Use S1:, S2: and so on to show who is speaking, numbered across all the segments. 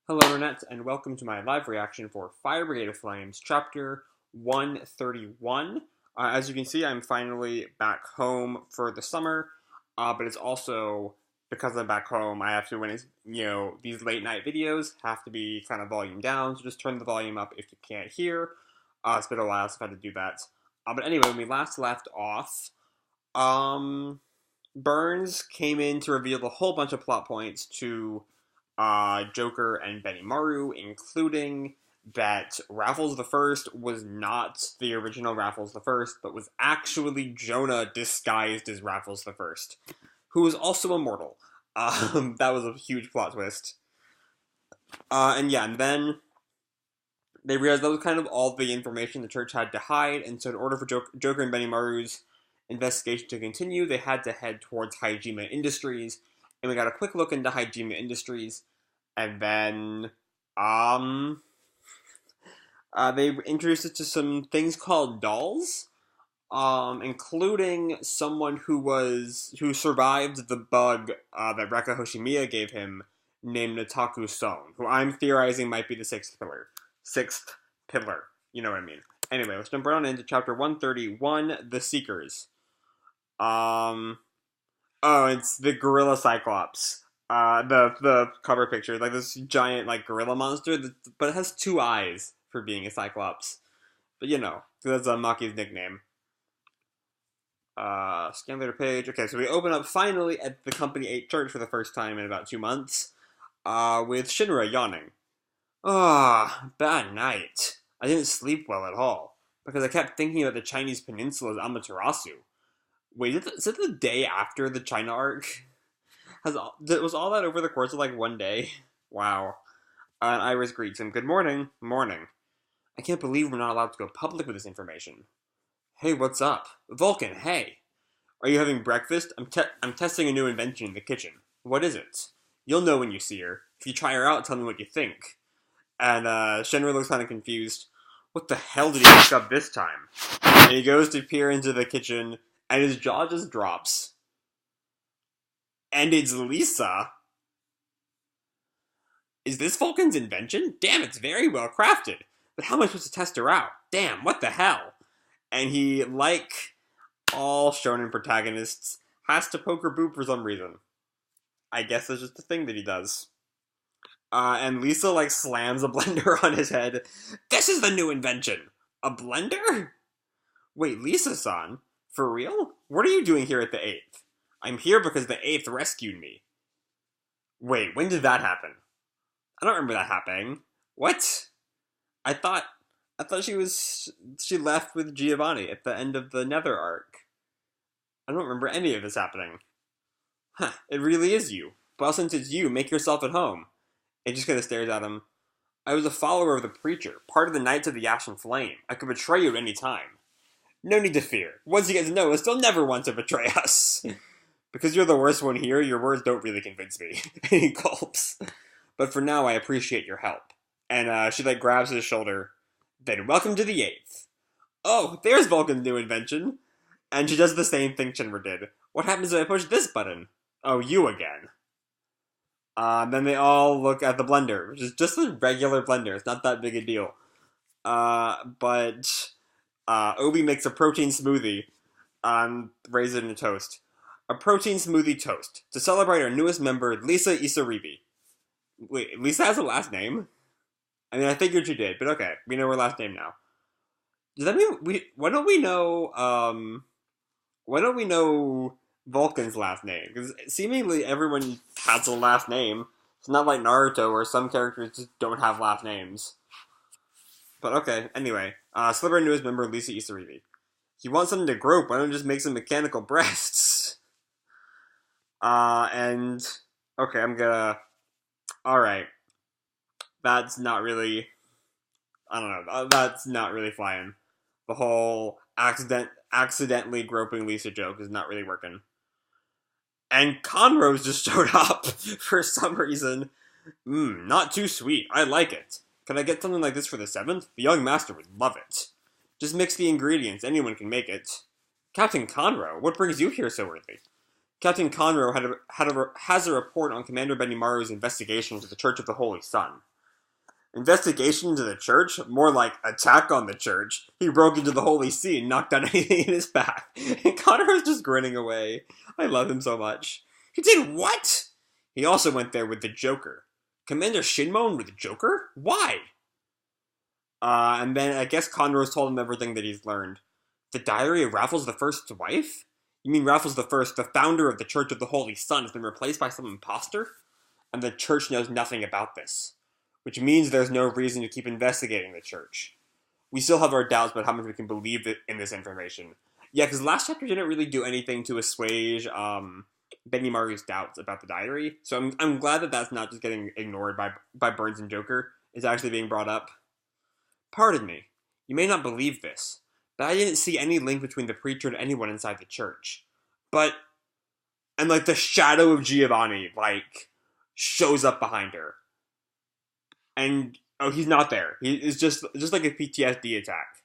S1: Hello, Internet, and welcome to my live reaction for Fire Brigade of Flames, Chapter 131. As you can see, I'm finally back home for the summer, but it's also, because I'm back home, I have to, these late night videos have to be kind of volume down, so just turn the volume up if you can't hear. It's been a while since I've had to do that. But anyway, when we last left off, Burns came in to reveal a whole bunch of plot points to Joker and Benimaru, including that Raffles the First was not the original Raffles the First, but was actually Jonah disguised as Raffles the First, who was also immortal. That was a huge plot twist. And then they realized that was kind of all the information the church had to hide, and so in order for Joker and Benimaru's investigation to continue, they had to head towards Hajime Industries, and we got a quick look into Hajime Industries, and then, they introduced us to some things called dolls, including someone who survived the bug, that Rekka Hoshimiya gave him, named Nataku Son, who I'm theorizing might be the sixth pillar. Sixth pillar. You know what I mean. Anyway, let's jump right on into chapter 131, The Seekers. Oh, it's the gorilla Cyclops. The cover picture, like this giant, like, gorilla monster, but it has two eyes for being a Cyclops. But that's Maki's nickname. Scan later page. Okay, so we open up finally at the Company 8 church for the first time in about 2 months, with Shinra yawning. Bad night. I didn't sleep well at all, because I kept thinking about the Chinese peninsula's Amaterasu. Wait, is it the day after the China arc? Was all that over the course of, like, one day? Wow. And Iris greets him. Good morning. Morning. I can't believe we're not allowed to go public with this information. Hey, what's up? Vulcan, hey. Are you having breakfast? I'm testing a new invention in the kitchen. What is it? You'll know when you see her. If you try her out, tell me what you think. And, Shenra looks kind of confused. What the hell did he pick up this time? And he goes to peer into the kitchen, and his jaw just drops. And it's Lisa. Is this Vulcan's invention? Damn, it's very well crafted. But how am I supposed to test her out? Damn, what the hell? And he, like all shonen protagonists, has to poke her boob for some reason. I guess that's just a thing that he does. And Lisa, like, slams a blender on his head. This is the new invention! A blender? Wait, Lisa-san? For real? What are you doing here at the 8th? I'm here because the 8th rescued me. Wait, when did that happen? I don't remember that happening. What? I thought she left with Giovanni at the end of the Nether arc. I don't remember any of this happening. Huh, it really is you. Well, since it's you, make yourself at home. It just kind of stares at him. I was a follower of the Preacher, part of the Knights of the Ashen Flame. I could betray you at any time. No need to fear. Once you get to know us, they'll never want to betray us. Because you're the worst one here, your words don't really convince me. And he gulps. But for now, I appreciate your help. And she, like, grabs his shoulder. Then welcome to the 8th. Oh, there's Vulcan's new invention. And she does the same thing Shinra did. What happens if I push this button? Oh, you again. Then they all look at the blender, which is just a regular blender. It's not that big a deal. But Obi makes a protein smoothie, raisin and toast. A protein smoothie toast to celebrate our newest member, Lisa Isaribi. Wait, Lisa has a last name? I mean, I figured she did, but okay, we know her last name now. Does that mean why don't we know Vulcan's last name? Because seemingly everyone has a last name. It's not like Naruto where some characters just don't have last names. But okay, anyway, celebrate our newest member, Lisa Isaribi. You want something to grope, why don't you just make some mechanical breasts? Okay, alright. That's not really, I don't know, that's not really flying. The whole accidentally groping Lisa joke is not really working. And Conrose just showed up for some reason. Not too sweet. I like it. Can I get something like this for the 7th? The young master would love it. Just mix the ingredients. Anyone can make it. Captain Conroe, what brings you here so early? Captain Conroe has a report on Commander Benimaru's investigation into the Church of the Holy Sun. Investigation into the church? More like attack on the church. He broke into the holy see and knocked out anything in his path. And Connor was just grinning away. I love him so much. He did what? He also went there with the Joker. Commander Shinmon with the Joker? Why? And then I guess Conrose told him everything that he's learned. The diary of Raffles the First's wife? You mean Raffles the First, the founder of the Church of the Holy Sun, has been replaced by some imposter? And the church knows nothing about this. Which means there's no reason to keep investigating the church. We still have our doubts about how much we can believe in this information. Yeah, because last chapter didn't really do anything to assuage Benimaru's doubts about the diary. So I'm glad that that's not just getting ignored by Burns and Joker. It's actually being brought up. Pardon me, you may not believe this, but I didn't see any link between the preacher and anyone inside the church. And like the shadow of Giovanni, like, shows up behind her. And, oh, he's not there. He is just like a PTSD attack.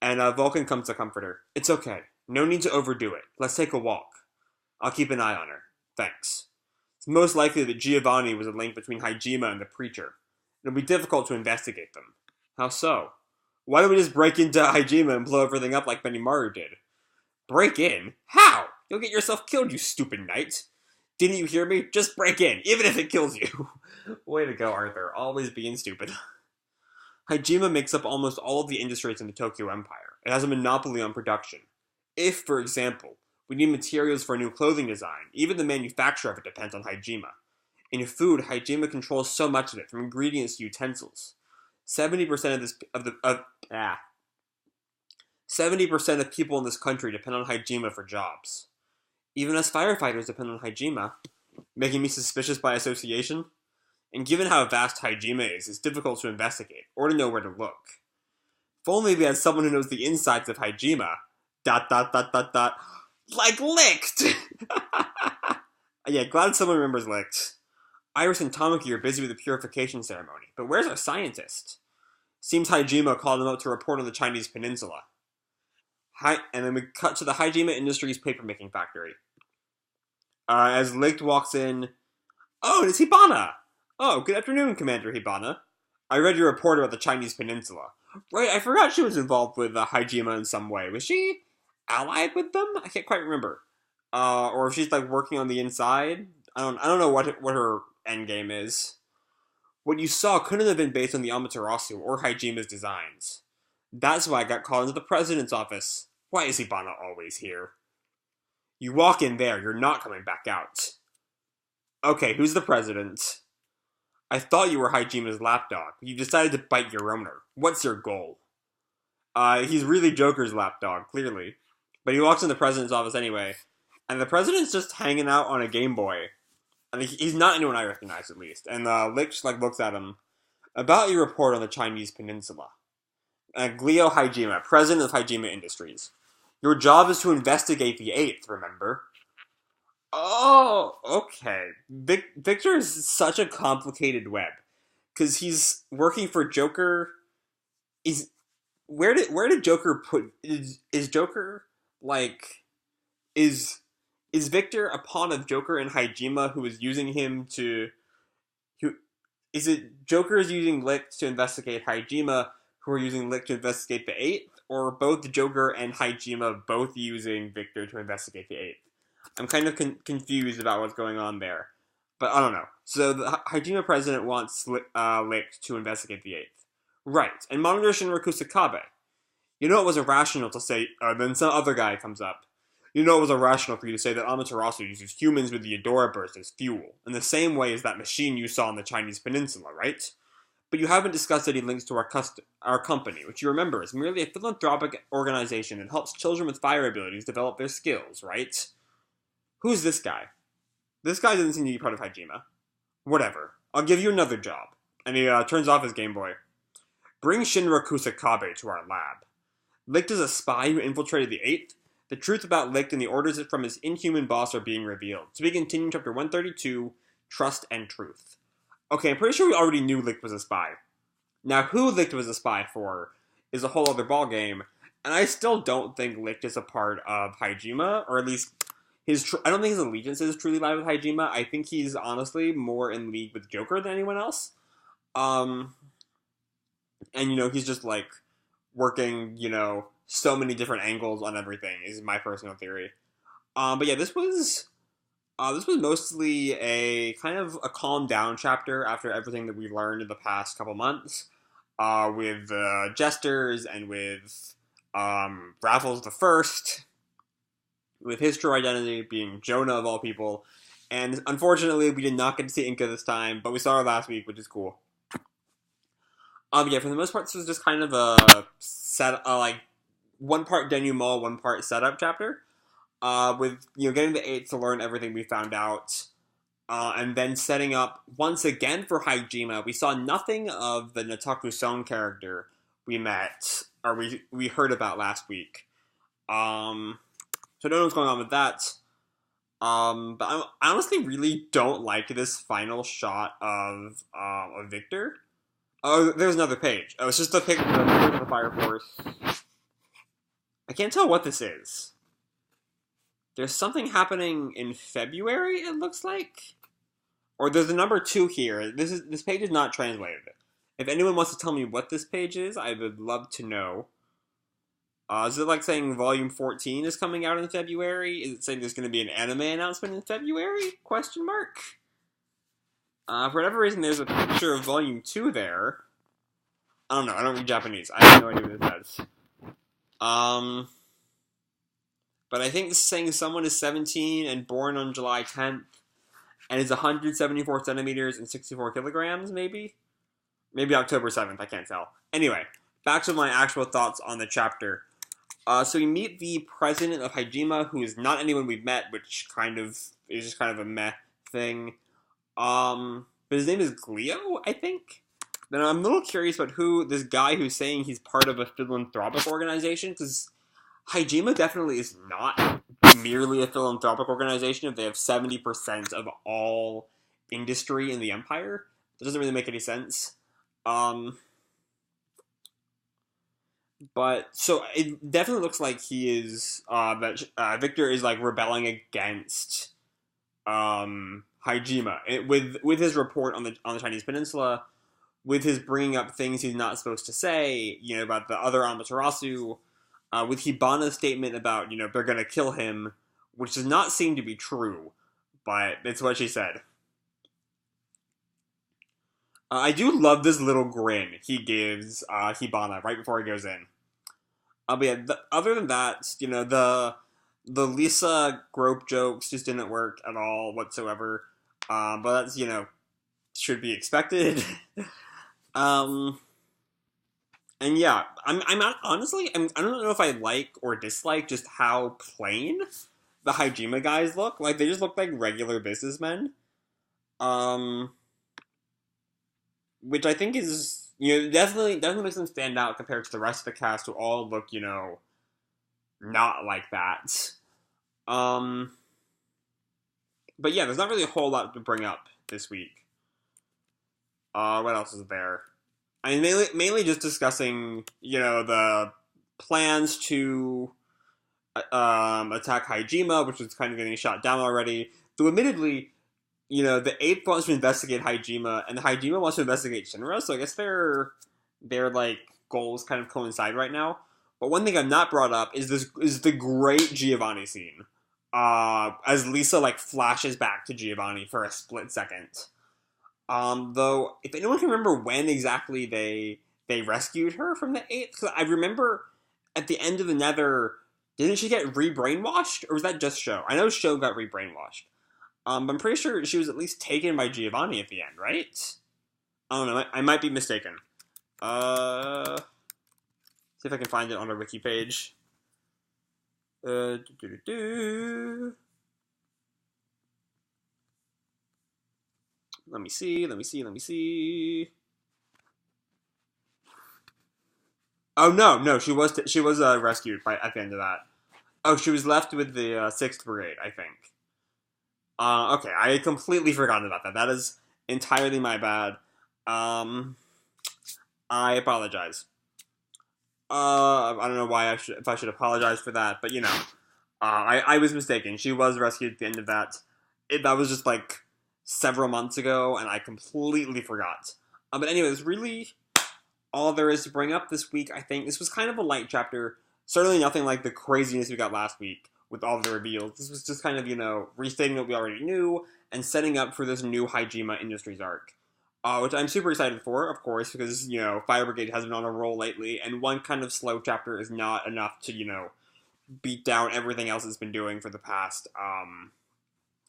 S1: And Vulcan comes to comfort her. It's okay. No need to overdo it. Let's take a walk. I'll keep an eye on her. Thanks. It's most likely that Giovanni was a link between Hajime and the preacher. It'll be difficult to investigate them. How so? Why don't we just break into Hajime and blow everything up like Benimaru did? Break in? How? You'll get yourself killed, you stupid knight. Didn't you hear me? Just break in, even if it kills you. Way to go, Arthur. Always being stupid. Hajime makes up almost all of the industries in the Tokyo Empire. It has a monopoly on production. If, for example, we need materials for a new clothing design, even the manufacture of it depends on Hajime. In food, Hajime controls so much of it, from ingredients to utensils. 70% of people in this country depend on Hajime for jobs. Even us firefighters depend on Hajime, making me suspicious by association. And given how vast Hajime is, it's difficult to investigate, or to know where to look. If only we had someone who knows the insides of Hajime. ... Like Licht! Yeah, glad someone remembers Licht. Iris and Tamaki are busy with the purification ceremony, but where's our scientist? Seems Hajime called them out to report on the Chinese peninsula. And then we cut to the Hajime Industries papermaking factory. As Licht walks in... Oh, it's Hibana! Oh, good afternoon, Commander Hibana. I read your report about the Chinese peninsula. Right, I forgot she was involved with Hajime in some way. Was she allied with them? I can't quite remember. Or if she's like working on the inside. I don't know what her endgame is. What you saw couldn't have been based on the Amaterasu or Hajime's designs. That's why I got called into the president's office. Why is Hibana always here? You walk in there, you're not coming back out. Okay, who's the president? I thought you were Hajime's lapdog, but you decided to bite your owner. What's your goal? He's really Joker's lapdog, clearly. But he walks in the president's office anyway, and the president's just hanging out on a Game Boy. I mean, he's not anyone I recognize, at least. And Licht looks at him. About your report on the Chinese peninsula. Glio Hajime, president of Hajime Industries. Your job is to investigate the 8th, remember? Oh, okay. Victor is such a complicated web. Because he's working for Joker. Where did Joker put... Is Joker, like... Is Victor a pawn of Joker and Hajime who is using him to... Is it Joker is using Licht to investigate Hajime, who are using Licht to investigate the 8th? Or both Joker and Hajime both using Victor to investigate the 8th? I'm kind of confused about what's going on there. But I don't know. So the Hajime president wants Licht to investigate the 8th. Right, and monitor Shinra Kusakabe. You know it was irrational to say... then some other guy comes up. You know it was irrational for you to say that Amaterasu uses humans with the Adora Burst as fuel, in the same way as that machine you saw on the Chinese peninsula, right? But you haven't discussed any links to our company, which you remember is merely a philanthropic organization that helps children with fire abilities develop their skills, right? Who's this guy? This guy doesn't seem to be part of Hajime. Whatever. I'll give you another job. And he turns off his Game Boy. Bring Shinra Kusakabe to our lab. Licht is a spy who infiltrated the 8th. The truth about Licht and the orders from his inhuman boss are being revealed. To be continued, chapter 132, Trust and Truth. Okay, I'm pretty sure we already knew Licht was a spy. Now, who Licht was a spy for is a whole other ballgame, and I still don't think Licht is a part of Hajime, or at least I don't think his allegiances truly lie with Hajime. I think he's honestly more in league with Joker than anyone else. and he's just like working so many different angles on everything. Is my personal theory. But yeah, this was mostly a kind of a calm down chapter after everything that we learned in the past couple months, with Jesters and with Raffles the First, with his true identity being Jonah of all people. And unfortunately, we did not get to see Inca this time, but we saw her last week, which is cool. Yeah, for the most part, this was just kind of a like one part denouement, one part setup chapter. With getting the eighth to learn everything we found out, and then setting up once again for Hajime. We saw nothing of the Nataku Son character we met or we heard about last week. So I don't know what's going on with that. But I honestly really don't like this final shot of Victor. Oh, there's another page. Oh, it's just a picture of the Fire Force. I can't tell what this is. There's something happening in February, it looks like. Or there's a number 2 here. This page is not translated. If anyone wants to tell me what this page is, I would love to know. Is it like saying Volume 14 is coming out in February? Is it saying there's going to be an anime announcement in February? Question mark. For whatever reason, there's a picture of Volume 2 there. I don't know. I don't read Japanese. I have no idea what this says. But I think this is saying someone is 17 and born on July 10th and is 174 centimeters and 64 kilograms, maybe? Maybe October 7th, I can't tell. Anyway, back to my actual thoughts on the chapter. So we meet the president of Hajime, who is not anyone we've met, which is just kind of a meh thing. But his name is Glio, I think? Then I'm a little curious about who this guy who's saying he's part of a philanthropic organization, because Hajime definitely is not merely a philanthropic organization if they have 70% of all industry in the empire. That doesn't really make any sense. But, so, it definitely looks like he is, that Victor is, like, rebelling against, Hajime. With his report on the Chinese Peninsula, with his bringing up things he's not supposed to say, about the other Amaterasu, with Hibana's statement about, they're gonna kill him, which does not seem to be true, but it's what she said. I do love this little grin he gives Hibana right before he goes in. But yeah, other than that, the Lisa grope jokes just didn't work at all whatsoever. But that's, should be expected. And yeah, I'm not, honestly, I don't know if I like or dislike just how plain the Hajime guys look. Like, they just look like regular businessmen. Which I think is, definitely makes them stand out compared to the rest of the cast who all look, not like that. But yeah, there's not really a whole lot to bring up this week. What else is there? I mean, mainly just discussing, the plans to attack Hajime, which was kind of getting shot down already. Though, admittedly, the 8th wants to investigate Hajime, and the Hajime wants to investigate Shinra, so I guess their like, goals kind of coincide right now. But one thing I've not brought up is the great Giovanni scene. As Lisa, like, flashes back to Giovanni for a split second. Though, if anyone can remember when exactly they rescued her from the 8th, because I remember at the end of the Nether, didn't she get re-brainwashed? Or was that just Sho? I know Sho got re-brainwashed. I'm pretty sure she was at least taken by Giovanni at the end, right? I don't know, I might be mistaken. See if I can find it on our wiki page. Let me see. Oh, no, she was rescued at the end of that. Oh, she was left with the 6th Brigade, I think. Okay, I had completely forgotten about that. That is entirely my bad. I apologize. I don't know why if I should apologize for that, but I was mistaken. She was rescued at the end of that. That was just like several months ago, and I completely forgot. But anyways, really, all there is to bring up this week. I think this was kind of a light chapter. Certainly nothing like the craziness we got last week with all the reveals. This was just kind of, restating what we already knew and setting up for this new Hyjima Industries arc. Which I'm super excited for, of course, because, Fire Brigade has been on a roll lately, and one kind of slow chapter is not enough to, beat down everything else it's been doing for the past,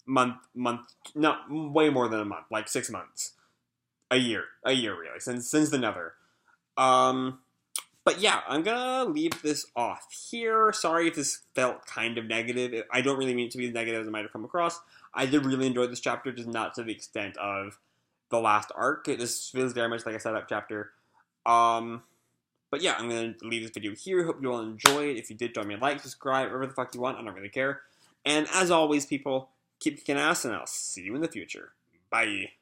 S1: not way more than a month, like 6 months. A year really, since the Nether. But yeah, I'm gonna leave this off here. Sorry if this felt kind of negative. I don't really mean it to be as negative as it might have come across. I did really enjoy this chapter, just not to the extent of the last arc. This feels very much like a setup chapter. But yeah, I'm gonna leave this video here. Hope you all enjoyed. If you did, drop me a like, subscribe, whatever the fuck you want. I don't really care. And as always, people, keep kicking ass, and I'll see you in the future. Bye.